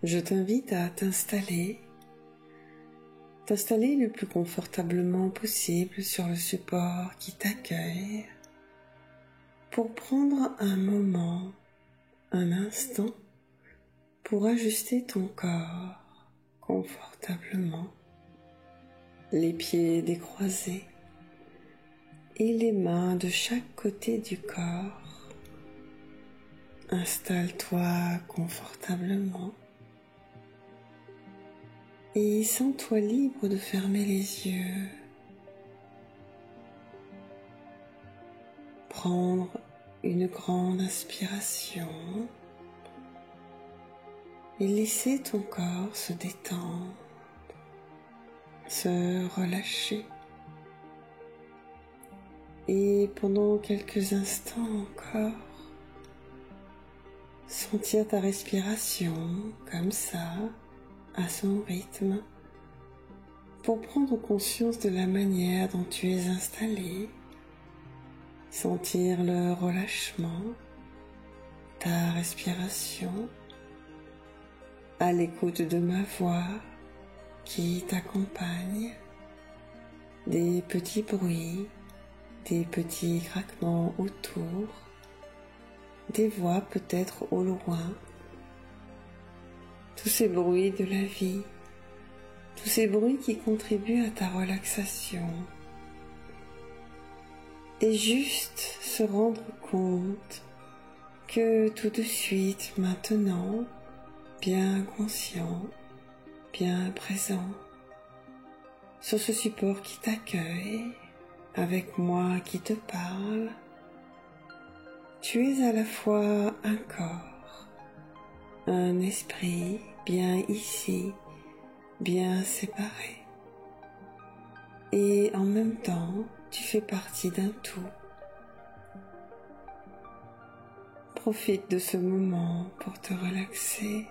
je t'invite à t'installer le plus confortablement possible sur le support qui t'accueille pour prendre un moment, un instant pour ajuster ton corps confortablement, les pieds décroisés et les mains de chaque côté du corps. Installe-toi confortablement et sens-toi libre de fermer les yeux. Prendre une grande inspiration et laisser ton corps se détendre, se relâcher. Et pendant quelques instants encore, sentir ta respiration comme ça, à son rythme, pour prendre conscience de la manière dont tu es installé, sentir le relâchement, ta respiration, à l'écoute de ma voix qui t'accompagne, des petits bruits, des petits craquements autour, des voix peut-être au loin, tous ces bruits de la vie, tous ces bruits qui contribuent à ta relaxation. Et juste se rendre compte que tout de suite, maintenant, bien conscient, bien présent, sur ce support qui t'accueille, avec moi qui te parle, tu es à la fois un corps, un esprit bien ici, bien séparé. Et en même temps, tu fais partie d'un tout. Profite de ce moment pour te relaxer.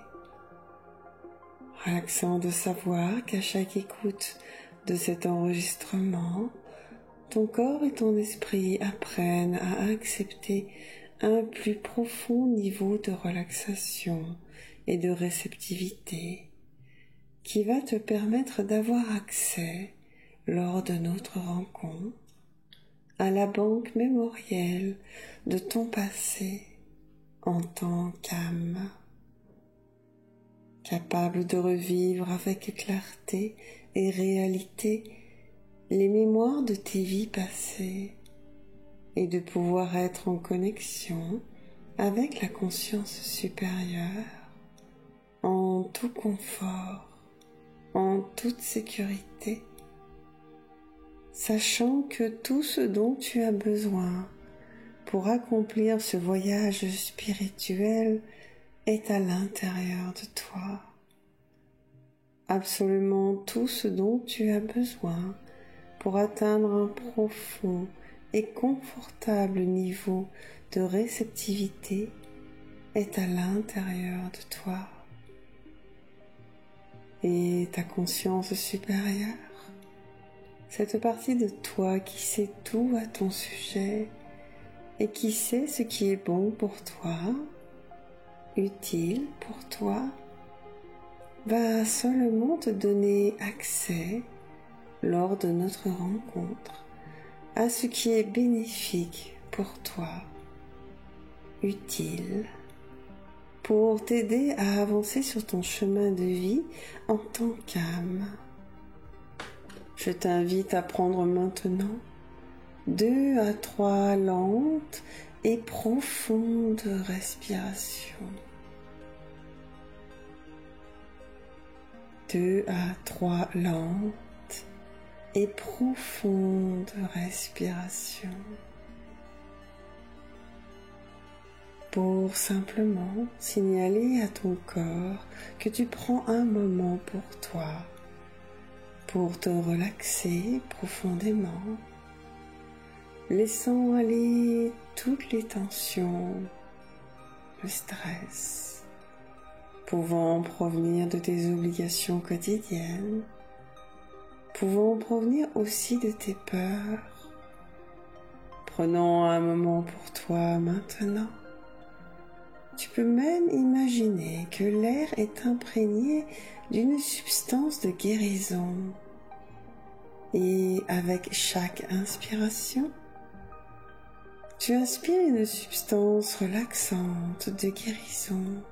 Relaxant de savoir qu'à chaque écoute de cet enregistrement, ton corps et ton esprit apprennent à accepter un plus profond niveau de relaxation et de réceptivité qui va te permettre d'avoir accès, lors de notre rencontre, à la banque mémorielle de ton passé en tant qu'âme, capable de revivre avec clarté et réalité les mémoires de tes vies passées et de pouvoir être en connexion avec la conscience supérieure en tout confort, en toute sécurité, sachant que tout ce dont tu as besoin pour accomplir ce voyage spirituel est à l'intérieur de toi. Absolument tout ce dont tu as besoin pour atteindre un profond et confortable niveau de réceptivité est à l'intérieur de toi. Et ta conscience supérieure, cette partie de toi qui sait tout à ton sujet et qui sait ce qui est bon pour toi, utile pour toi, va seulement te donner accès lors de notre rencontre à ce qui est bénéfique pour toi, utile, pour t'aider à avancer sur ton chemin de vie en tant qu'âme. Je t'invite à prendre maintenant 2 à 3 lentes et profondes respirations. 2 à 3 lentes et profondes respirations. Pour simplement signaler à ton corps que tu prends un moment pour toi, pour te relaxer profondément, laissant aller toutes les tensions, le stress, pouvant provenir de tes obligations quotidiennes, pouvant provenir aussi de tes peurs. Prenons un moment pour toi maintenant, Tu peux même imaginer que l'air est imprégné d'une substance de guérison. Et avec chaque inspiration, tu inspires une substance relaxante de guérison,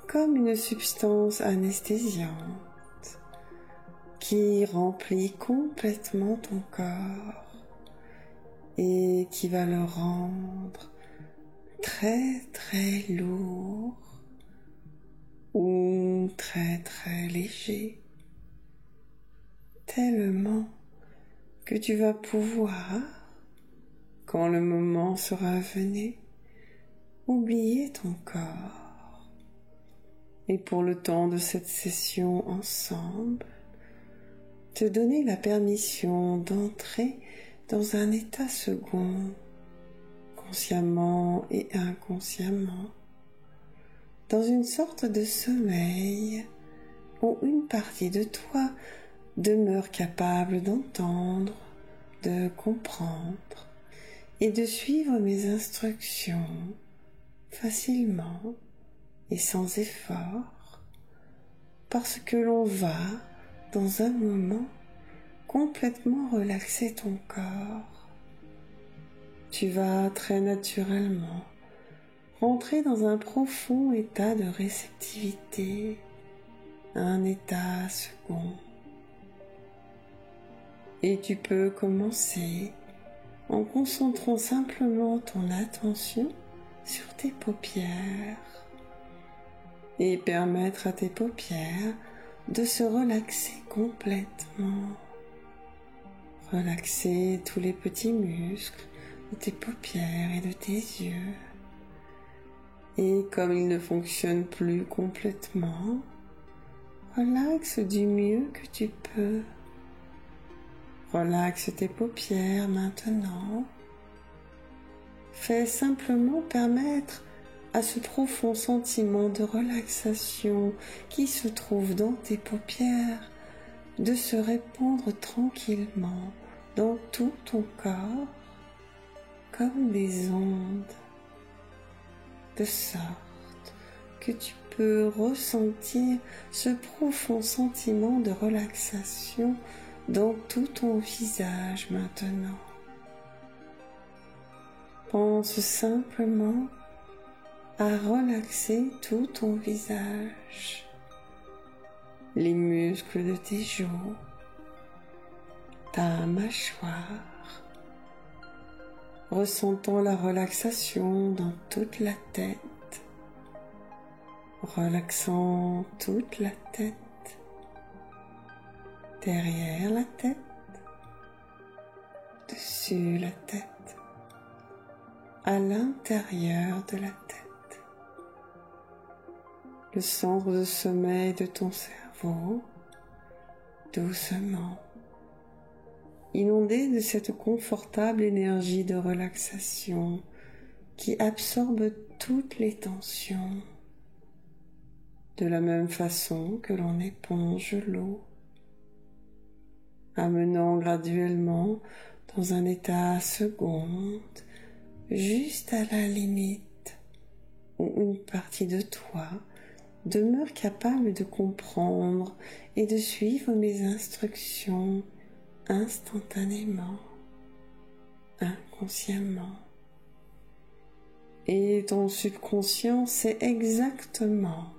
comme une substance anesthésiante qui remplit complètement ton corps et qui va le rendre très très lourd ou très très léger, tellement que tu vas pouvoir, quand le moment sera venu, oublier ton corps. Et pour le temps de cette session ensemble, te donner la permission d'entrer dans un état second, consciemment et inconsciemment, dans une sorte de sommeil où une partie de toi demeure capable d'entendre, de comprendre et de suivre mes instructions facilement et sans effort, parce que l'on va, dans un moment, complètement relaxer ton corps. Tu vas très naturellement rentrer dans un profond état de réceptivité, un état second. Et tu peux commencer en concentrant simplement ton attention sur tes paupières et permettre à tes paupières de se relaxer complètement. Relaxer tous les petits muscles de tes paupières et de tes yeux. Et comme ils ne fonctionnent plus complètement, relaxe du mieux que tu peux. Relaxe tes paupières maintenant. Fais simplement permettre à ce profond sentiment de relaxation qui se trouve dans tes paupières de se répandre tranquillement dans tout ton corps comme des ondes, de sorte que tu peux ressentir ce profond sentiment de relaxation dans tout ton visage maintenant. Pense simplement à relaxer tout ton visage, les muscles de tes joues, ta mâchoire, ressentant la relaxation dans toute la tête, relaxant toute la tête, derrière la tête, dessus la tête, à l'intérieur de la tête, le centre de sommeil de ton cerveau, doucement, inondé de cette confortable énergie de relaxation qui absorbe toutes les tensions, de la même façon que l'on éponge l'eau, amenant graduellement dans un état second, juste à la limite où une partie de toi demeure capable de comprendre et de suivre mes instructions instantanément, inconsciemment. Et ton subconscient sait exactement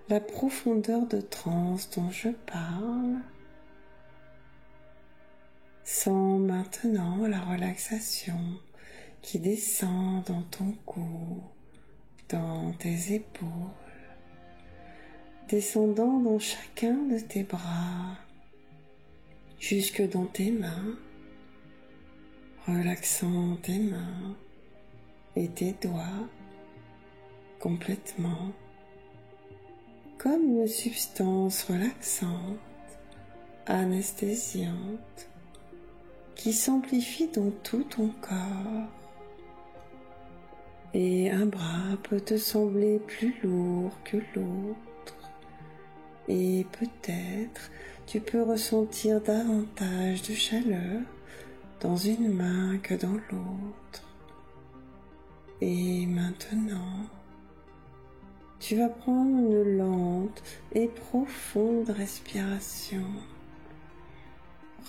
la profondeur de transe dont je parle, sens maintenant la relaxation qui descend dans ton cou, dans tes épaules, descendant dans chacun de tes bras, jusque dans tes mains, relaxant tes mains et tes doigts complètement, comme une substance relaxante, anesthésiante, qui s'amplifie dans tout ton corps. Et un bras peut te sembler plus lourd que l'autre. Et peut-être tu peux ressentir davantage de chaleur dans une main que dans l'autre. Et maintenant, tu vas prendre une lente et profonde respiration.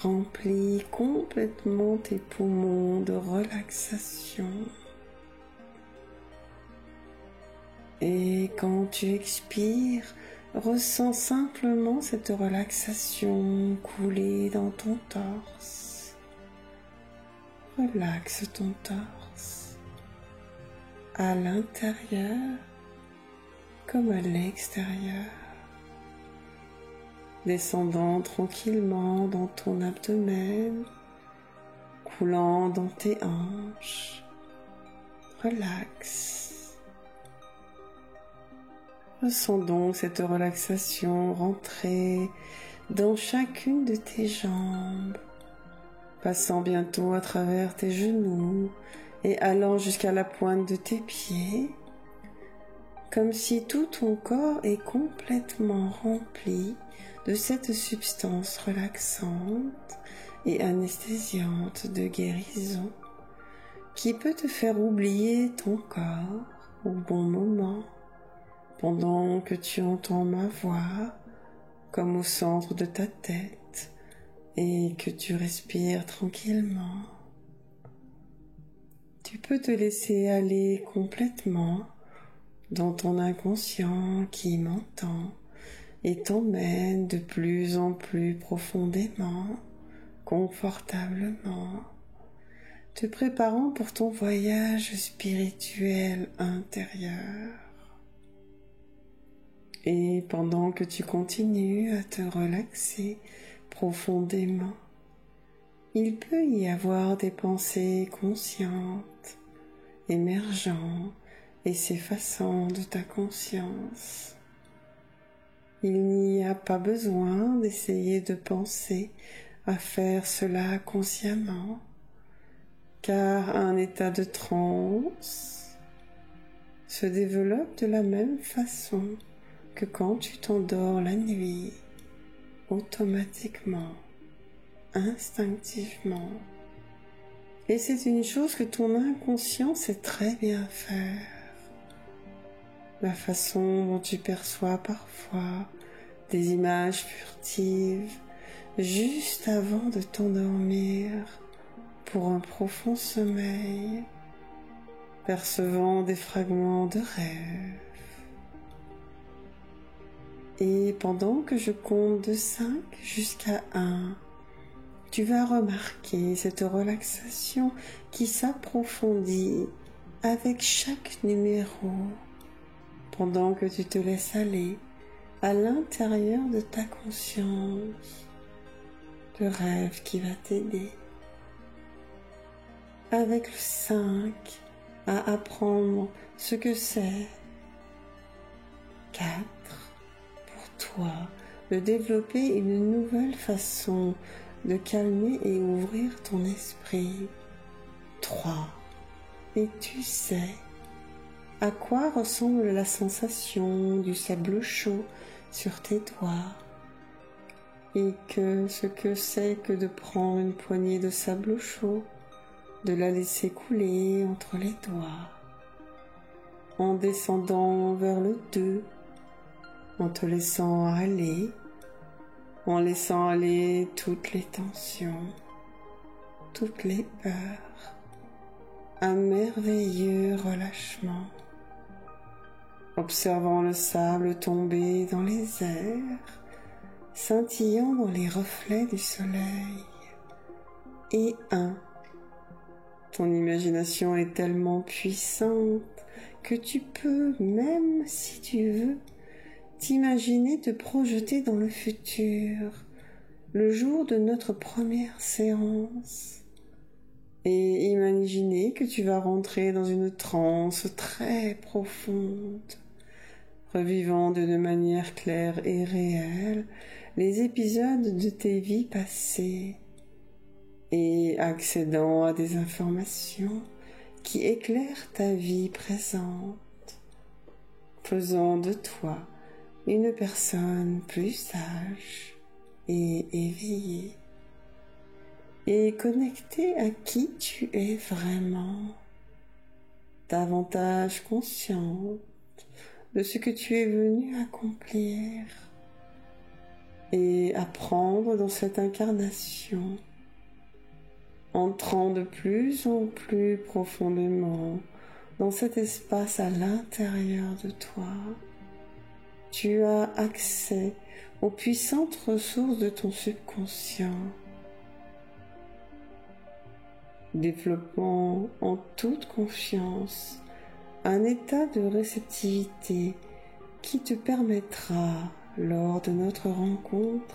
Remplis complètement tes poumons de relaxation. Et quand tu expires, ressens simplement cette relaxation couler dans ton torse. Relaxe ton torse à l'intérieur comme à l'extérieur, descendant tranquillement dans ton abdomen, coulant dans tes hanches. Relaxe. Ressens donc cette relaxation rentrer dans chacune de tes jambes, passant bientôt à travers tes genoux et allant jusqu'à la pointe de tes pieds, comme si tout ton corps est complètement rempli de cette substance relaxante et anesthésiante de guérison qui peut te faire oublier ton corps au bon moment pendant que tu entends ma voix comme au centre de ta tête et que tu respires tranquillement. Tu peux te laisser aller complètement dans ton inconscient qui m'entend et t'emmène de plus en plus profondément, confortablement, te préparant pour ton voyage spirituel intérieur. Et pendant que tu continues à te relaxer profondément, il peut y avoir des pensées conscientes, émergeant et s'effaçant de ta conscience. Il n'y a pas besoin d'essayer de penser à faire cela consciemment, car un état de transe se développe de la même façon que quand tu t'endors la nuit, automatiquement, instinctivement. Et c'est une chose que ton inconscient sait très bien faire. La façon dont tu perçois parfois des images furtives juste avant de t'endormir pour un profond sommeil, percevant des fragments de rêve. Et pendant que je compte de 5 jusqu'à 1, tu vas remarquer cette relaxation qui s'approfondit avec chaque numéro pendant que tu te laisses aller à l'intérieur de ta conscience, le rêve qui va t'aider. Avec le 5, à apprendre ce que c'est. 4, pour toi, de développer une nouvelle façon de calmer et ouvrir ton esprit. 3, et tu sais à quoi ressemble la sensation du sable chaud sur tes doigts et que ce que c'est que de prendre une poignée de sable chaud, de la laisser couler entre les doigts, en descendant vers le 2, en te laissant aller, en laissant aller toutes les tensions, toutes les peurs, un merveilleux relâchement, observant le sable tomber dans les airs, scintillant dans les reflets du soleil. Et 1, ton imagination est tellement puissante que tu peux, même si tu veux, t'imaginer te projeter dans le futur, le jour de notre première séance, et imaginer que tu vas rentrer dans une transe très profonde, revivant d'une manière claire et réelle les épisodes de tes vies passées et accédant à des informations qui éclairent ta vie présente, faisant de toi une personne plus sage et éveillée et connectée à qui tu es vraiment, davantage consciente de ce que tu es venu accomplir et apprendre dans cette incarnation, entrant de plus en plus profondément dans cet espace à l'intérieur de toi. Tu as accès aux puissantes ressources de ton subconscient, développant en toute confiance un état de réceptivité qui te permettra, lors de notre rencontre,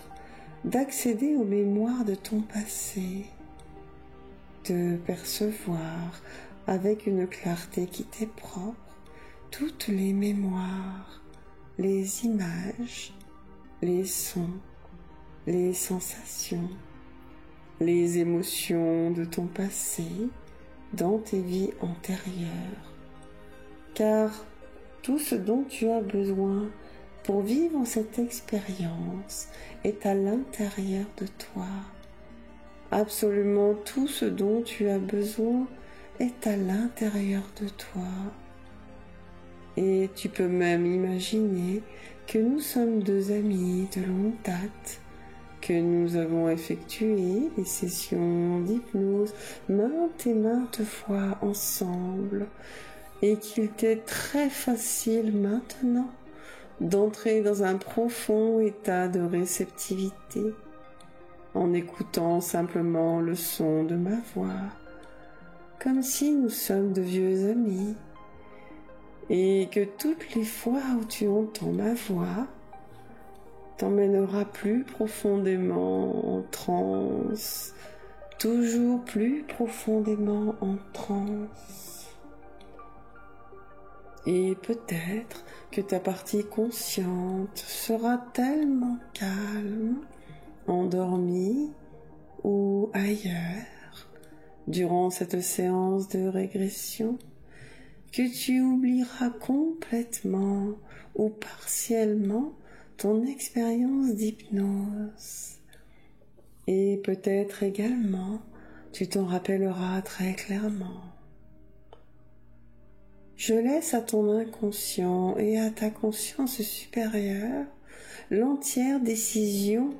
d'accéder aux mémoires de ton passé, de percevoir avec une clarté qui t'est propre toutes les mémoires, les images, les sons, les sensations, les émotions de ton passé dans tes vies antérieures. Car tout ce dont tu as besoin pour vivre cette expérience est à l'intérieur de toi. Absolument tout ce dont tu as besoin est à l'intérieur de toi. Et tu peux même imaginer que nous sommes deux amis de longue date, que nous avons effectué des sessions d'hypnose maintes et maintes fois ensemble, et qu'il t'est très facile maintenant d'entrer dans un profond état de réceptivité en écoutant simplement le son de ma voix, comme si nous sommes de vieux amis, et que toutes les fois où tu entends ma voix, t'emmènera plus profondément en transe, toujours plus profondément en transe. Et peut-être que ta partie consciente sera tellement calme, endormie ou ailleurs durant cette séance de régression que tu oublieras complètement ou partiellement ton expérience d'hypnose. Et peut-être également tu t'en rappelleras très clairement. Je laisse à ton inconscient et à ta conscience supérieure l'entière décision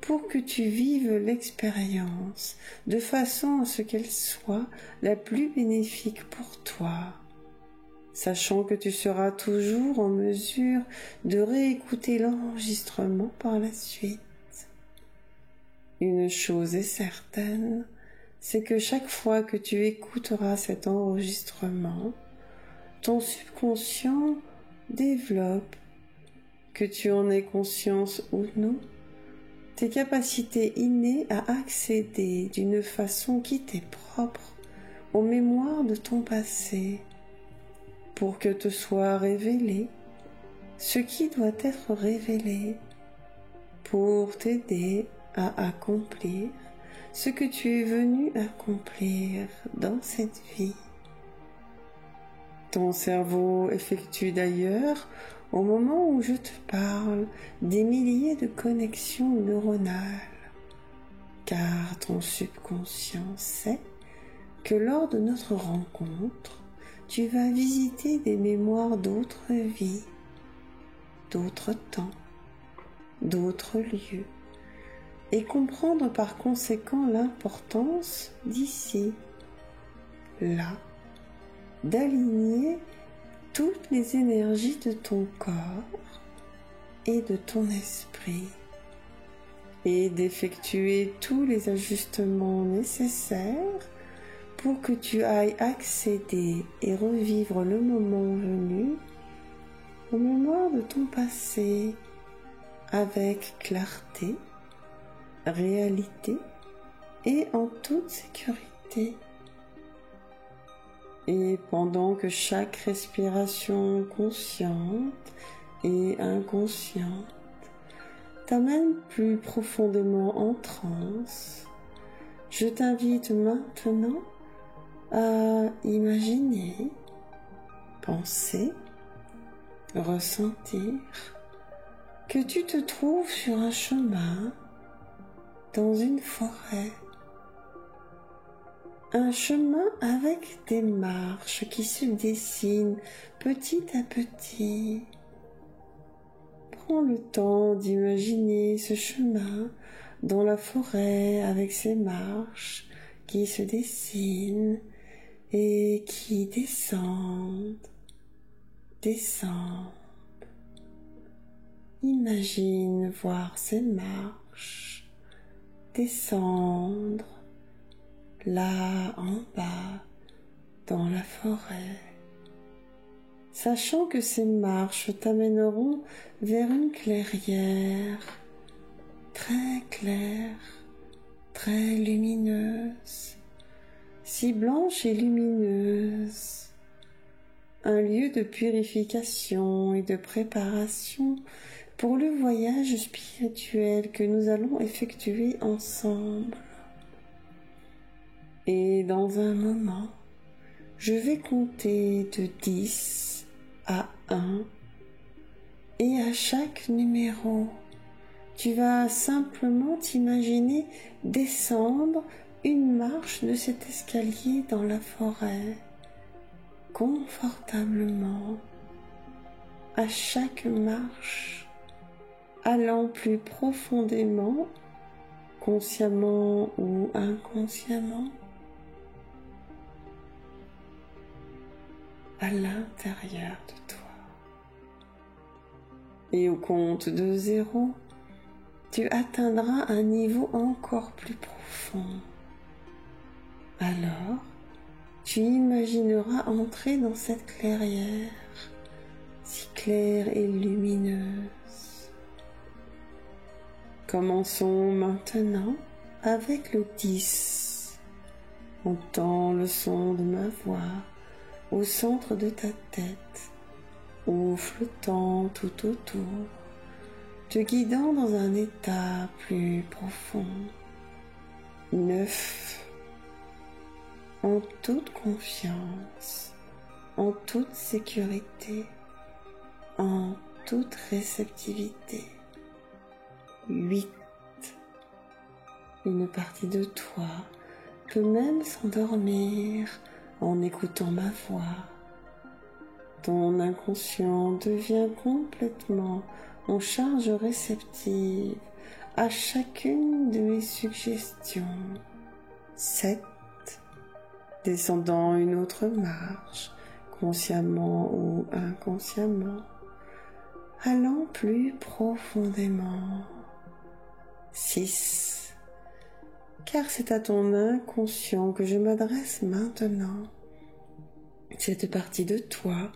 pour que tu vives l'expérience de façon à ce qu'elle soit la plus bénéfique pour toi, sachant que tu seras toujours en mesure de réécouter l'enregistrement par la suite. Une chose est certaine, c'est que chaque fois que tu écouteras cet enregistrement, ton subconscient développe, que tu en aies conscience ou non, tes capacités innées à accéder d'une façon qui t'est propre aux mémoires de ton passé, pour que te soit révélé ce qui doit être révélé, pour t'aider à accomplir ce que tu es venu accomplir dans cette vie. Ton cerveau effectue d'ailleurs, au moment où je te parle, des milliers de connexions neuronales, car ton subconscient sait que lors de notre rencontre, tu vas visiter des mémoires d'autres vies, d'autres temps, d'autres lieux, et comprendre par conséquent l'importance d'ici, là, d'aligner toutes les énergies de ton corps et de ton esprit, et d'effectuer tous les ajustements nécessaires pour que tu ailles accéder et revivre le moment venu aux mémoires de ton passé avec clarté, réalité et en toute sécurité. Et pendant que chaque respiration consciente et inconsciente t'amène plus profondément en transe, je t'invite maintenant à imaginer, penser, ressentir que tu te trouves sur un chemin dans une forêt, un chemin avec des marches qui se dessinent petit à petit. Prends le temps d'imaginer ce chemin dans la forêt avec ses marches qui se dessinent et qui descendent. Imagine voir ces marches descendre là en bas dans la forêt, sachant que ces marches t'amèneront vers une clairière très claire, très lumineuse, si blanche et lumineuse, un lieu de purification et de préparation pour le voyage spirituel que nous allons effectuer ensemble. Et dans un moment, je vais compter de 10 à 1 et à chaque numéro, tu vas simplement t'imaginer descendre une marche de cet escalier dans la forêt, confortablement, à chaque marche, allant plus profondément, consciemment ou inconsciemment, à l'intérieur de toi. Et au compte de 0, tu atteindras un niveau encore plus profond. Alors, tu imagineras entrer dans cette clairière, si claire et lumineuse. Commençons maintenant avec le 10. Entends le son de ma voix au centre de ta tête ou flottant tout autour, te guidant dans un état plus profond. 9. En toute confiance, en toute sécurité, en toute réceptivité. 8. Une partie de toi peut même s'endormir en écoutant ma voix. Ton inconscient devient complètement en charge réceptive à chacune de mes suggestions. 7. Descendant une autre marche, consciemment ou inconsciemment, allant plus profondément. 6. Car c'est à ton inconscient que je m'adresse maintenant. Cette partie de toi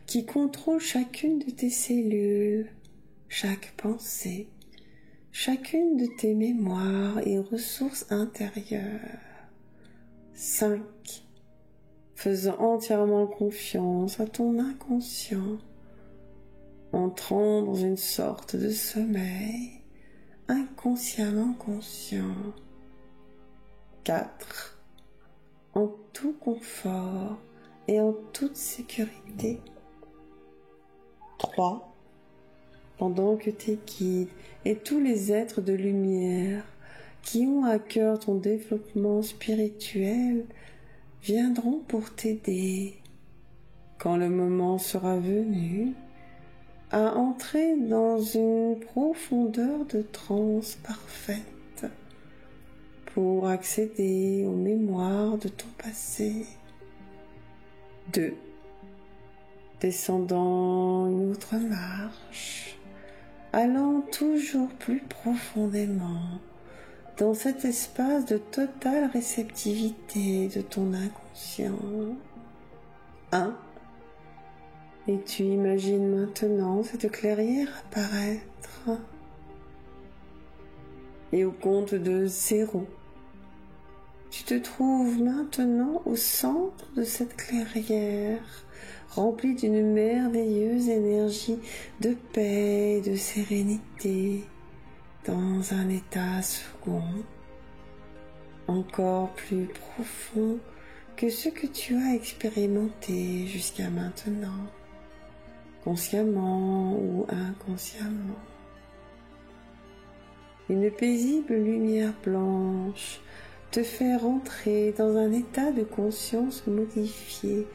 qui contrôle chacune de tes cellules, chaque pensée, chacune de tes mémoires et ressources intérieures. 5. Faisant entièrement confiance à ton inconscient, entrant dans une sorte de sommeil, inconsciemment conscient. 4. En tout confort et en toute sécurité. 3. Pendant que tes guides et tous les êtres de lumière qui ont à cœur ton développement spirituel viendront pour t'aider, quand le moment sera venu, à entrer dans une profondeur de transe parfaite pour accéder aux mémoires de ton passé. 2. Descendant une autre marche, allant toujours plus profondément dans cet espace de totale réceptivité de ton inconscient. 1. Et tu imagines maintenant cette clairière apparaître. Et au compte de 0, tu te trouves maintenant au centre de cette clairière, remplie d'une merveilleuse énergie de paix et de sérénité, dans un état second, encore plus profond que ce que tu as expérimenté jusqu'à maintenant, consciemment ou inconsciemment. Une paisible lumière blanche te fait rentrer dans un état de conscience modifié,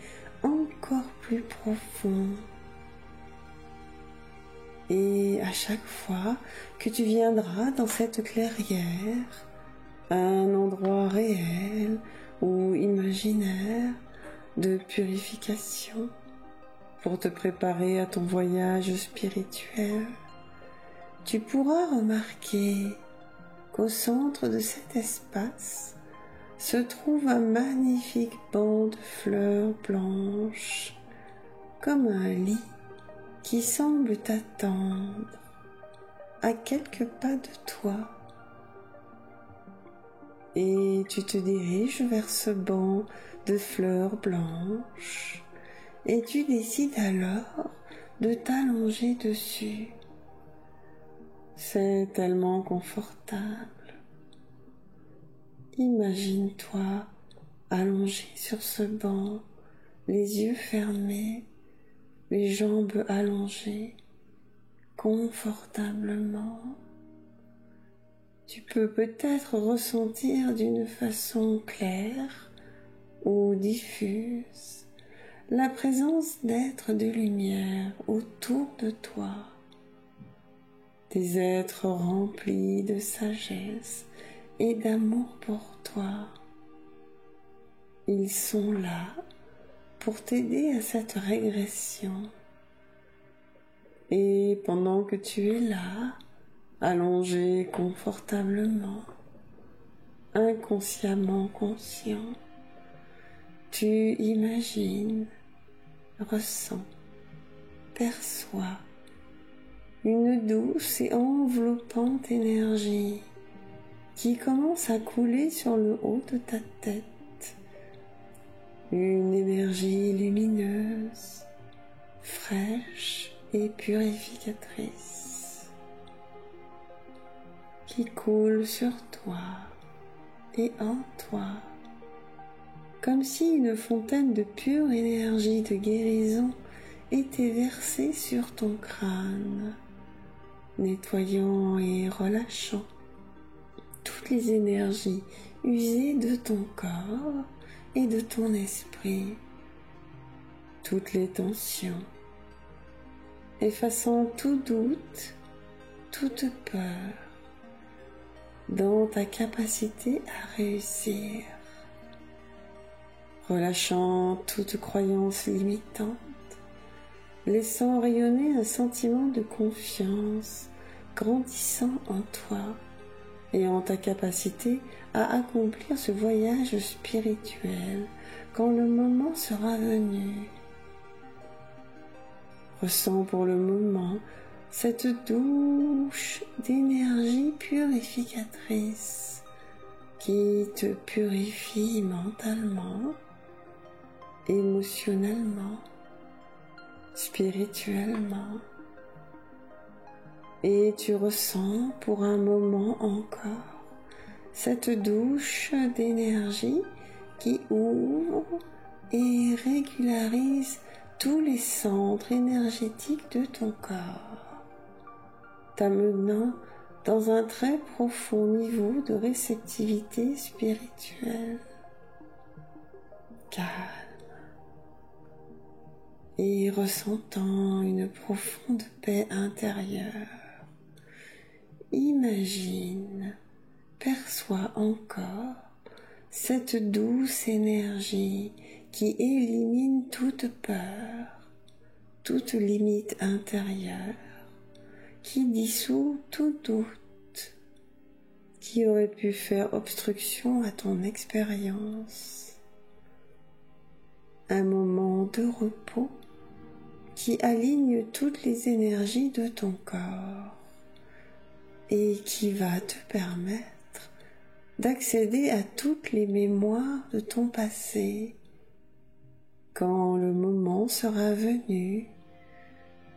encore plus profond. Et à chaque fois que tu viendras dans cette clairière, un endroit réel ou imaginaire de purification pour te préparer à ton voyage spirituel, tu pourras remarquer qu'au centre de cet espace se trouve un magnifique banc de fleurs blanches, comme un lit qui semble t'attendre à quelques pas de toi. Et tu te diriges vers ce banc de fleurs blanches et tu décides alors de t'allonger dessus. C'est tellement confortable. Imagine-toi allongé sur ce banc, les yeux fermés, les jambes allongées, confortablement. Tu peux peut-être ressentir d'une façon claire ou diffuse la présence d'êtres de lumière autour de toi, des êtres remplis de sagesse et d'amour pour toi. Ils sont là pour t'aider à cette régression. Et pendant que tu es là, allongé confortablement, inconsciemment conscient, tu imagines, ressens, perçois une douce et enveloppante énergie qui commence à couler sur le haut de ta tête. Une énergie lumineuse, fraîche et purificatrice qui coule sur toi et en toi, comme si une fontaine de pure énergie de guérison était versée sur ton crâne, nettoyant et relâchant toutes les énergies usées de ton corps et de ton esprit, toutes les tensions, effaçant tout doute, toute peur, dans ta capacité à réussir, relâchant toute croyance limitante, laissant rayonner un sentiment de confiance grandissant en toi et en ta capacité à accomplir ce voyage spirituel quand le moment sera venu. Ressens pour le moment cette douche d'énergie purificatrice qui te purifie mentalement, émotionnellement, spirituellement. Et tu ressens pour un moment encore cette douche d'énergie qui ouvre et régularise tous les centres énergétiques de ton corps, t'amenant dans un très profond niveau de réceptivité spirituelle. Calme et ressentant une profonde paix intérieure. Imagine, perçois encore cette douce énergie qui élimine toute peur, toute limite intérieure, qui dissout tout doute, qui aurait pu faire obstruction à ton expérience. Un moment de repos qui aligne toutes les énergies de ton corps et qui va te permettre d'accéder à toutes les mémoires de ton passé quand le moment sera venu,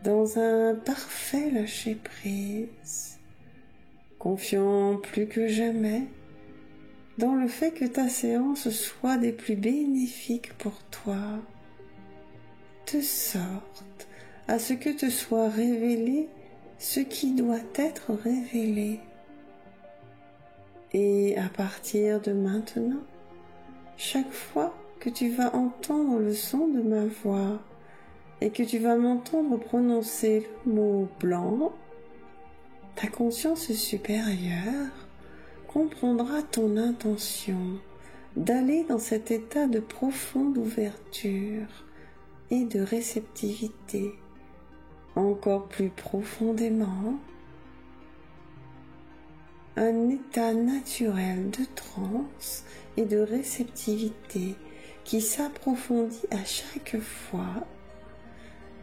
dans un parfait lâcher-prise, confiant plus que jamais dans le fait que ta séance soit des plus bénéfiques pour toi, de sorte à ce que te soit révélé ce qui doit être révélé. Et Et à partir de maintenant, chaque fois que tu vas entendre le son de ma voix et que tu vas m'entendre prononcer le mot blanc, ta conscience supérieure comprendra ton intention d'aller dans cet état de profonde ouverture et de réceptivité encore plus profondément, un état naturel de transe et de réceptivité qui s'approfondit à chaque fois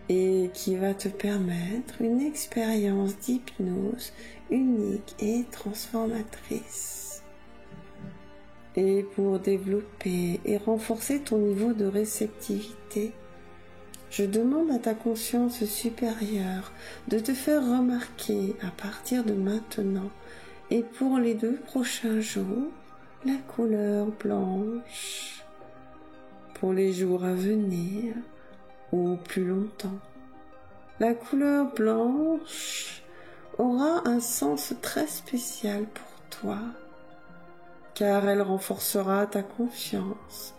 et qui va te permettre une expérience d'hypnose unique et transformatrice. Et pour développer et renforcer ton niveau de réceptivité, je demande à ta conscience supérieure de te faire remarquer à partir de maintenant et pour les 2 prochains jours la couleur blanche. Pour les jours à venir ou plus longtemps, la couleur blanche aura un sens très spécial pour toi, car elle renforcera ta confiance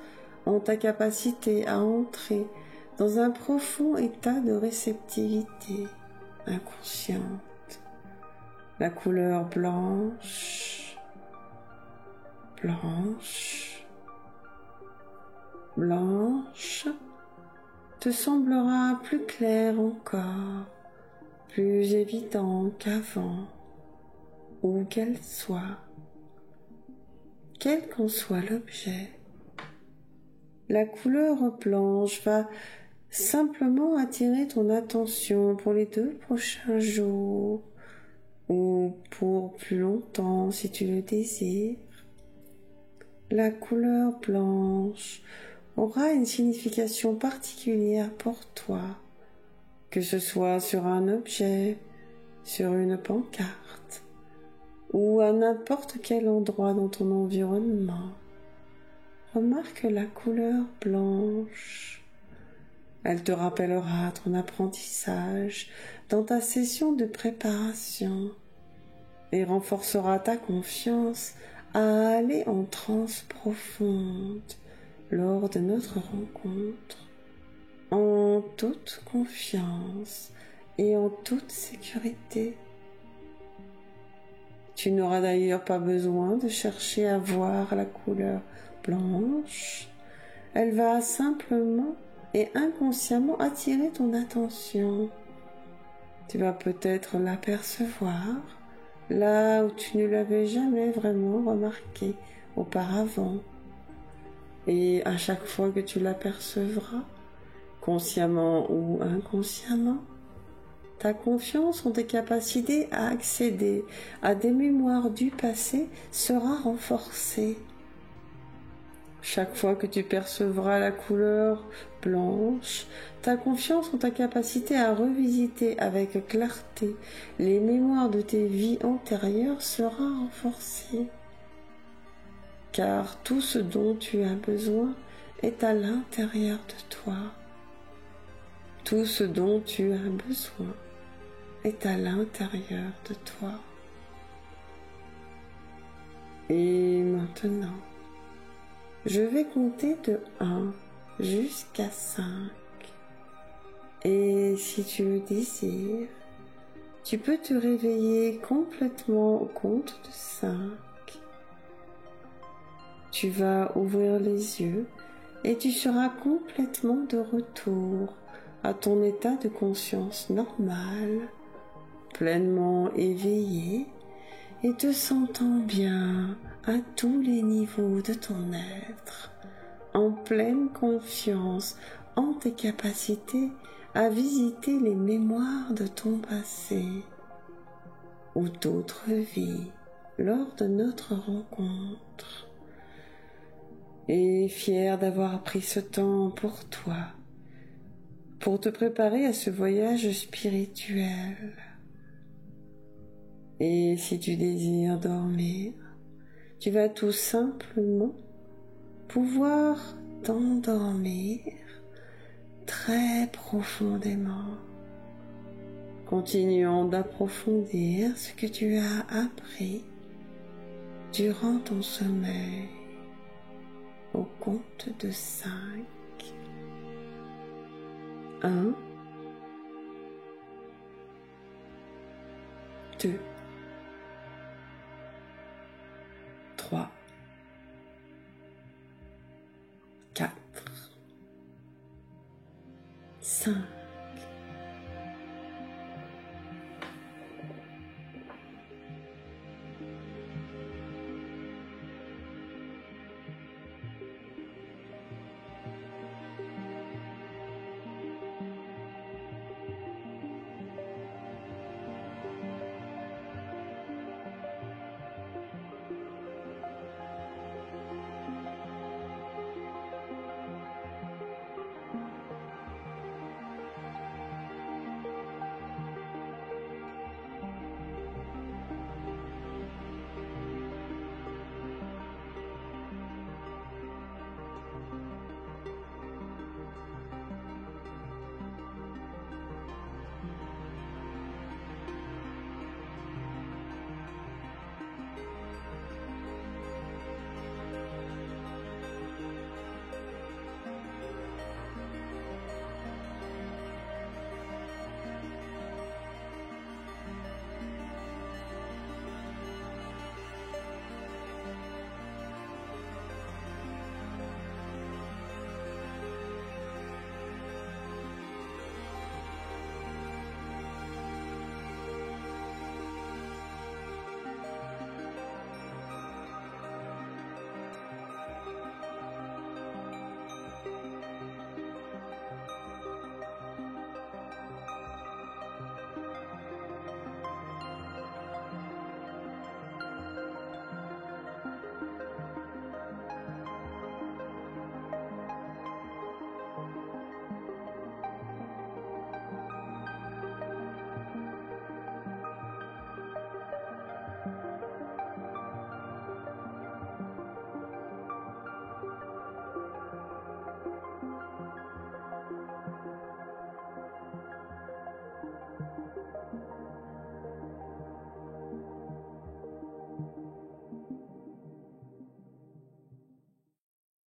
en ta capacité à entrer dans un profond état de réceptivité inconsciente. La couleur blanche, blanche, blanche te semblera plus claire encore, plus évidente qu'avant, où qu'elle soit, quel qu'en soit l'objet. La couleur blanche va simplement attirer ton attention pour les 2 prochains jours ou pour plus longtemps si tu le désires. La couleur blanche aura une signification particulière pour toi, que ce soit sur un objet, sur une pancarte ou à n'importe quel endroit dans ton environnement. Remarque la couleur blanche. Elle te rappellera ton apprentissage dans ta session de préparation et renforcera ta confiance à aller en transe profonde lors de notre rencontre, en toute confiance et en toute sécurité. Tu n'auras d'ailleurs pas besoin de chercher à voir la couleur blanche. Elle va simplement et inconsciemment attirer ton attention. Tu vas peut-être l'apercevoir là où tu ne l'avais jamais vraiment remarqué auparavant. Et à chaque fois que tu l'apercevras, consciemment ou inconsciemment, ta confiance en tes capacités à accéder à des mémoires du passé sera renforcée. Chaque fois que tu percevras la couleur blanche, ta confiance en ta capacité à revisiter avec clarté les mémoires de tes vies antérieures sera renforcée. Car tout ce dont tu as besoin est à l'intérieur de toi. Tout ce dont tu as besoin est à l'intérieur de toi. Et maintenant, je vais compter de 1 jusqu'à 5. Et si tu le désires, tu peux te réveiller complètement au compte de 5. Tu vas ouvrir les yeux et tu seras complètement de retour à ton état de conscience normal, pleinement éveillé et te sentant bien à tous les niveaux de ton être, en pleine confiance en tes capacités à visiter les mémoires de ton passé ou d'autres vies lors de notre rencontre. Et fier d'avoir pris ce temps pour toi, pour te préparer à ce voyage spirituel. Et si tu désires dormir, tu vas tout simplement pouvoir t'endormir très profondément, continuant d'approfondir ce que tu as appris durant ton sommeil au compte de 5. 1, 2, 3, 4, 5.